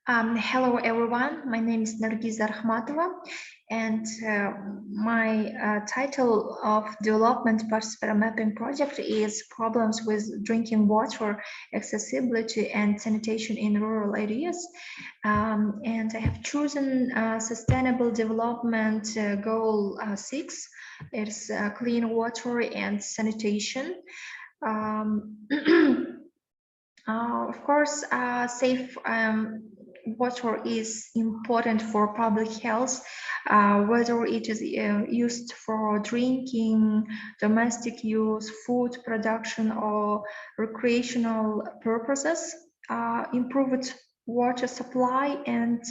Hello everyone, my name is Nargiza Rahmatova, and my title of development participant mapping project is Problems with Drinking Water, Accessibility and Sanitation in Rural Areas. And I have chosen Sustainable Development Goal 6, it's clean water and sanitation. Um, of course, safe water is important for public health, whether it is used for drinking, domestic use, food production, or recreational purposes. Improved water supply and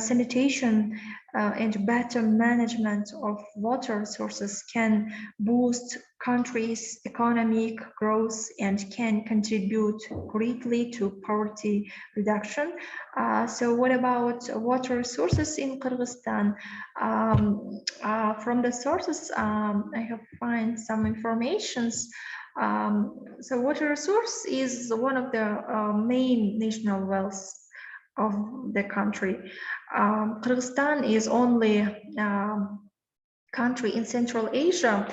sanitation and better management of water resources can boost countries' economic growth and can contribute greatly to poverty reduction. So what about water resources in Kyrgyzstan? From the sources, I have find some informations. So water resource is one of the main national wealth of the country. Kyrgyzstan is only country in Central Asia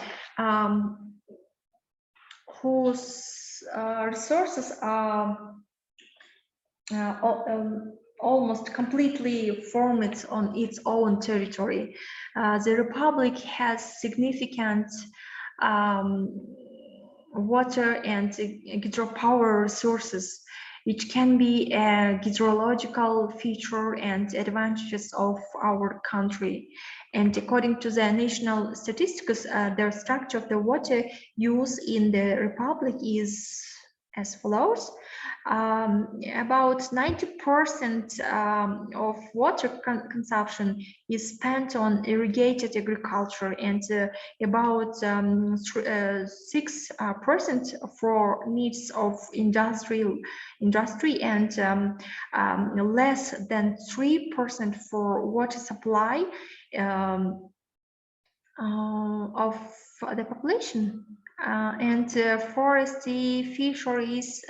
whose resources are almost completely formed on its own territory. The Republic has significant water and hydropower resources, which can be a hydrological feature and advantages of our country. And according to the national statistics, the structure of the water use in the Republic is as follows. About 90% of water consumption is spent on irrigated agriculture, and about 6% for needs of industry, and less than 3% for water supply of the population. And forestry, fisheries,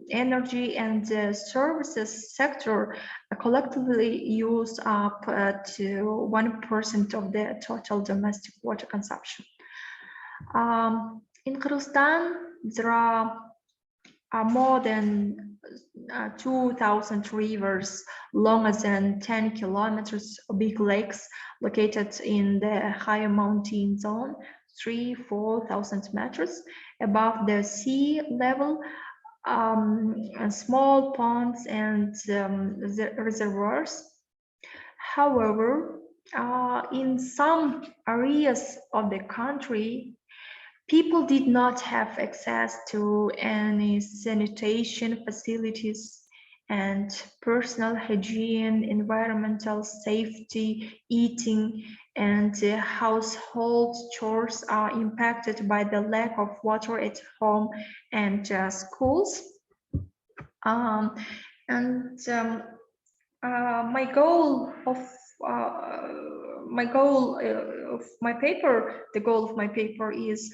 energy and services sector collectively use up to 1% of the total domestic water consumption. In Kyrgyzstan, there are more than 2,000 rivers longer than 10 kilometers, big lakes located in the higher mountain zone, 3,000–4,000 meters above the sea level, and small ponds and reservoirs. However, in some areas of the country, people did not have access to any sanitation facilities, and personal hygiene, environmental safety, eating, and household chores are impacted by the lack of water at home and schools. My goal of my paper, the goal of my paper is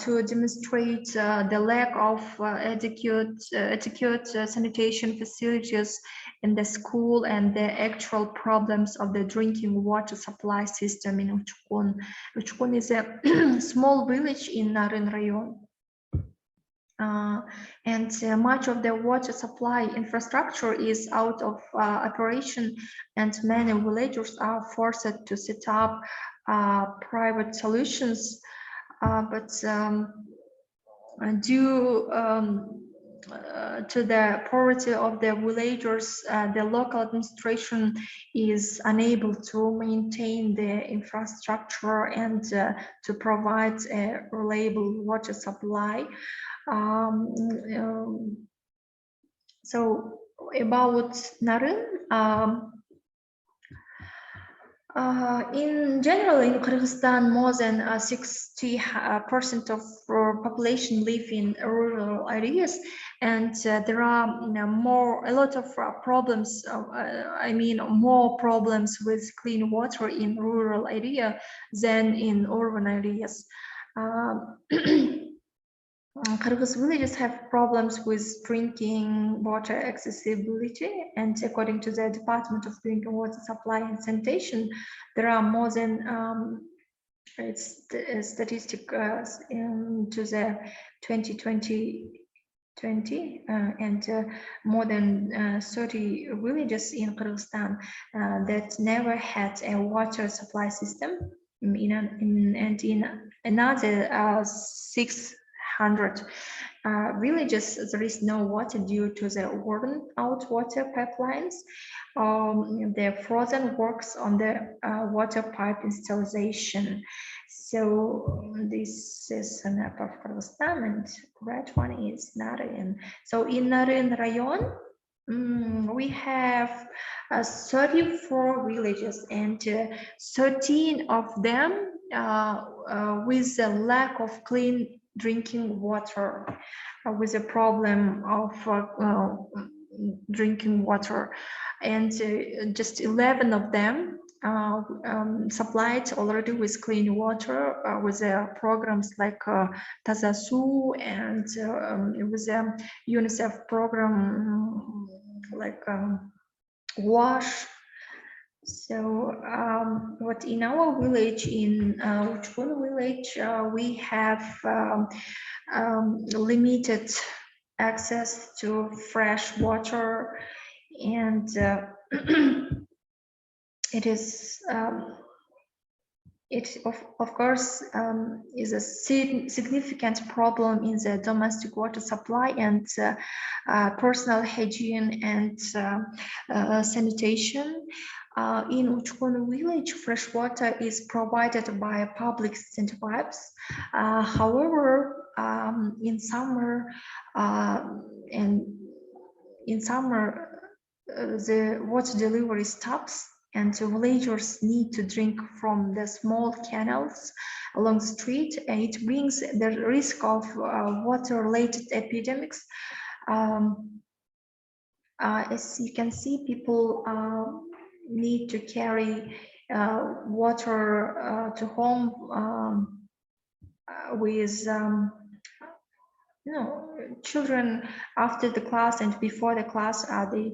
to demonstrate the lack of adequate sanitation facilities in the school and the actual problems of the drinking water supply system in Uchkun. Uchkun is a small village in Naren Rayon. And much of the water supply infrastructure is out of operation, and many villagers are forced to set up private solutions, but due to the poverty of the villagers, the local administration is unable to maintain the infrastructure and to provide a reliable water supply. So about Naren, in general, in Kyrgyzstan, more than 60% of population live in rural areas, and there are a lot of problems. More problems with clean water in rural area than in urban areas. Kyrgyz villages have problems with drinking water accessibility, and according to the Department of Drinking Water Supply and Sanitation, there are more than it's the statistic into the 2020 and more than 30 villages in Kyrgyzstan that never had a water supply system. And in another 600 villages, there is no water due to the worn out water pipelines. The frozen works on the water pipe installation. So this is a map of Kyrgyzstan, and red one is Narayan. So in Narayan Rayon, we have 34 villages, and 13 of them with a lack of clean drinking water, with a problem of drinking water, and just 11 of them supplied already with clean water with programs like Taza Su, and with a UNICEF program like WASH. So what in our village, in Uchkun village, we have limited access to fresh water, and it is it of course is a significant problem in the domestic water supply and personal hygiene and sanitation. In Uchkun village, fresh water is provided by public standpipes. However, in summer the water delivery stops, and the villagers need to drink from the small canals along the street, and it brings the risk of water-related epidemics. As you can see, people need to carry water to home with children after the class and before the class. They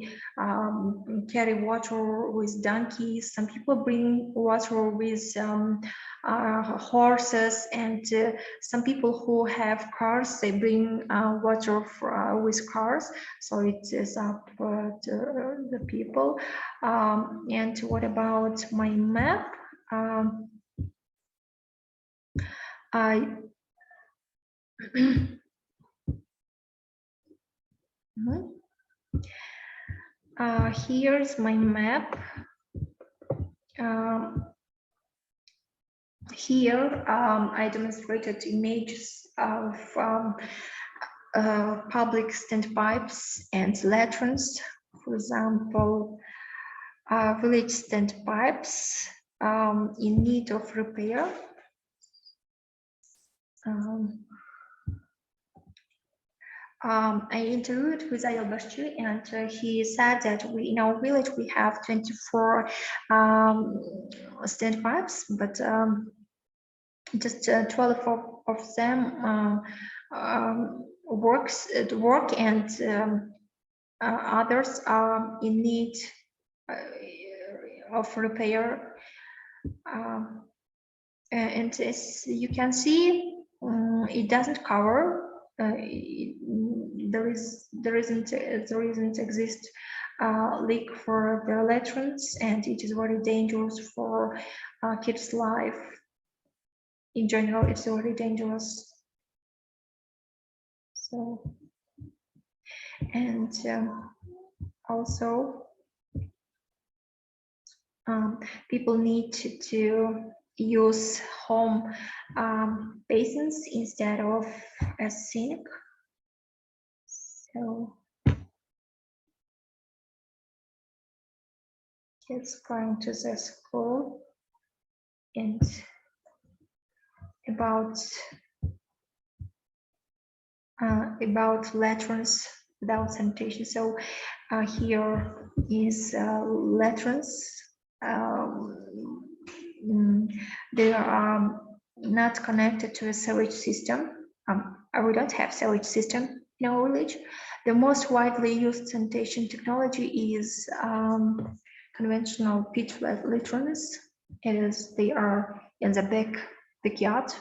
carry water with donkeys. Some people bring water with horses, and some people who have cars, they bring water with cars. So it is up to the people. And what about my map? I here's my map. Here I demonstrated images of public standpipes and latrines. For example, village standpipes in need of repair. I interviewed with Ayel Bashir, and he said that in our village we have 24 standpipes, but just 12 of them work, and others are in need of repair. And as you can see, it doesn't cover. There isn't exist leak for the latrines, and it is very dangerous for kids' life. In general, it's very dangerous. So, and also people need to use home basins instead of a sink. So kids going to the school, and about latrines without sanitation. So here is latrines. They are not connected to a sewage system. we don't have sewage system in our village. The most widely used sanitation technology is conventional pit latrines. They are in the backyard.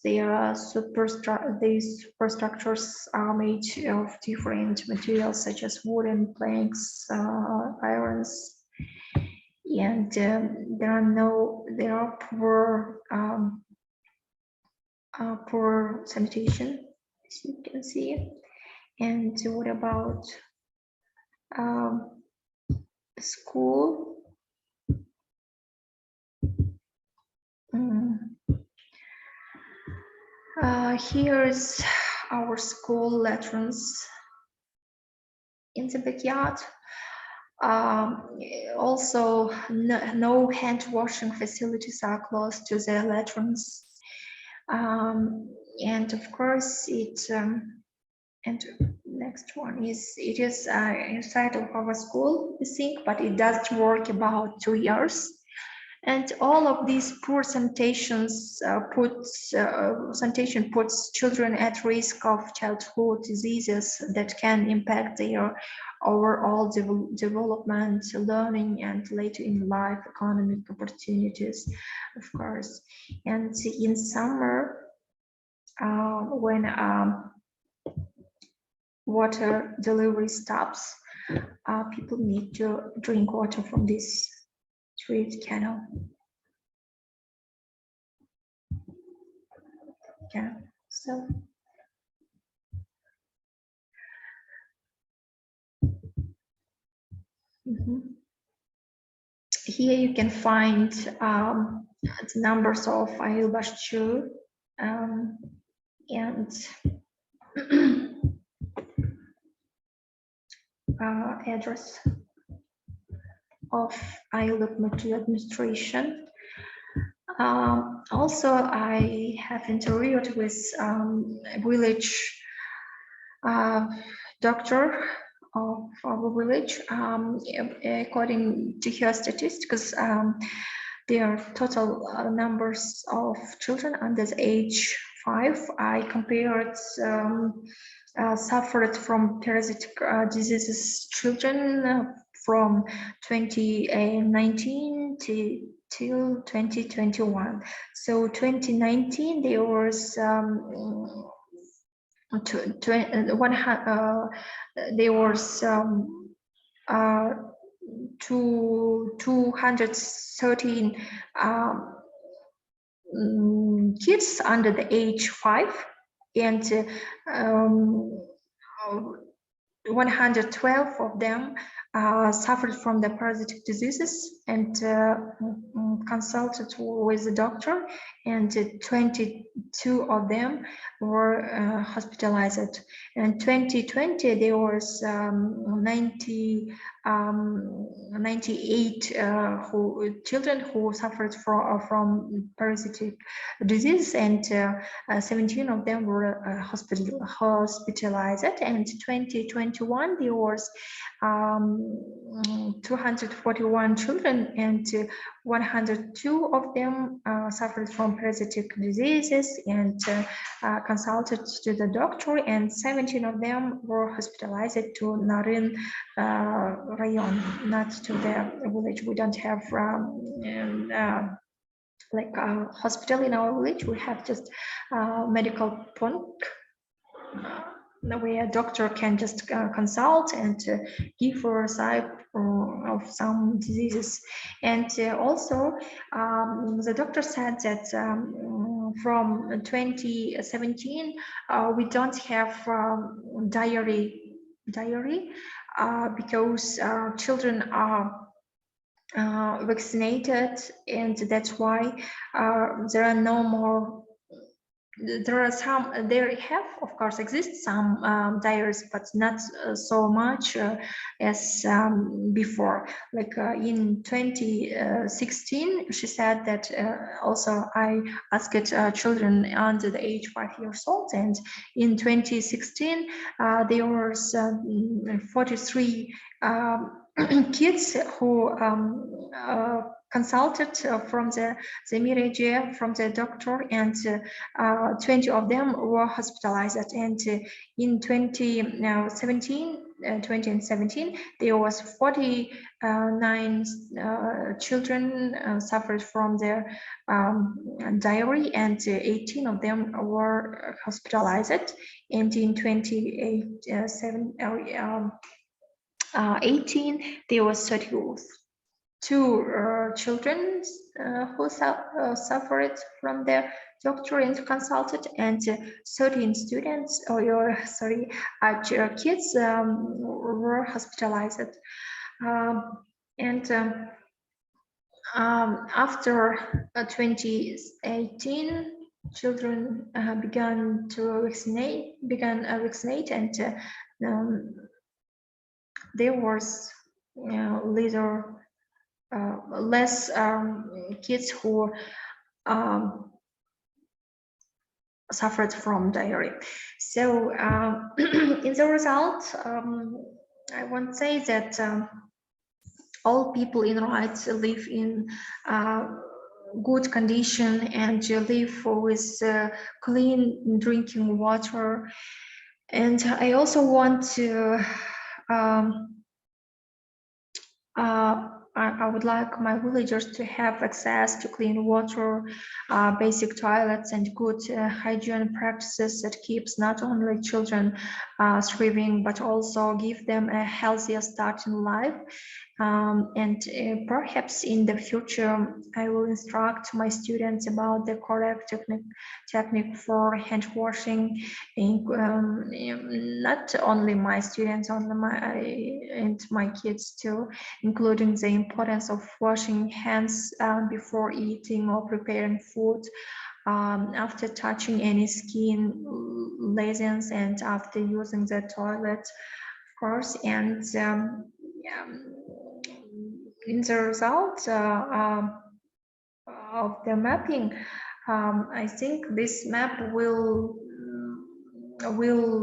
These superstructures are made of different materials such as wooden planks, irons, and there are poor sanitation, as you can see. And what about school? Here's our school latrines in the backyard. Also, no hand washing facilities are close to the latrines. And of course, and next one is, it is inside of our school, I think, but it does work about 2 years. And all of these poor sanitation puts children at risk of childhood diseases that can impact their overall development, learning, and later in life economic opportunities, of course. And in summer, when water delivery stops, people need to drink water from this street canal. Yeah, so here you can find the numbers of Ayılbaşı and address of Ayılık administration. Also, I have interviewed with a village doctor of our village. According to her statistics, their total numbers of children under the age 5, I compared suffered from parasitic diseases children from 2019 till 2021. So 2019 there was there was 213 kids under the age 5, and 112 of them suffered from the parasitic diseases and consulted with the doctor, and 22 of them were hospitalized. And 2020 there was 98 children who suffered from parasitic disease, and 17 of them were hospitalized. And 2021 there was 241 children, and 102 of them suffered from parasitic diseases and consulted to the doctor, and 17 of them were hospitalized to Narin Rayon, not to the village. We don't have like a hospital in our village. We have just medical point where a doctor can just consult and give a side of some diseases. And also the doctor said that from 2017 we don't have diarrhea because children are vaccinated, and that's why there are no more. There have, of course, exist some diaries, but not so much as before. Like in 2016, she said that also I asked children under the age 5 years old, and in 2016 there was 43 kids who consulted from the Mirage, from the doctor, and 20 of them were hospitalized. And in 2017, there was 49 children suffered from their diarrhea, and 18 of them were hospitalized. And in 2018, there was 32 children who suffered from their doctor and consulted, and 13 students, kids were hospitalized. And after 2018, children began vaccinate, and there was little less kids who suffered from diarrhea. So in the result, I want to say that all people in rights live in good condition and live with clean drinking water. And I also want to I would like my villagers to have access to clean water, basic toilets, and good hygiene practices that keeps not only children thriving, but also give them a healthier start in life. And perhaps in the future, I will instruct my students about the correct technique for hand washing, not only my students, and my kids too, including the importance of washing hands before eating or preparing food, after touching any skin lesions, and after using the toilet, of course. And in the result of the mapping, I think this map will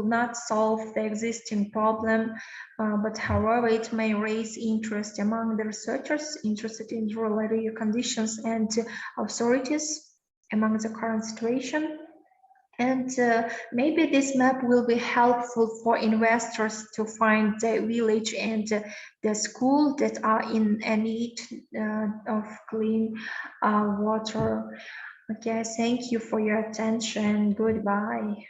not solve the existing problem, but however, it may raise interest among the researchers interested in rural area conditions and authorities among the current situation. And maybe this map will be helpful for investors to find the village and the school that are in need of clean water. Okay, thank you for your attention. Goodbye.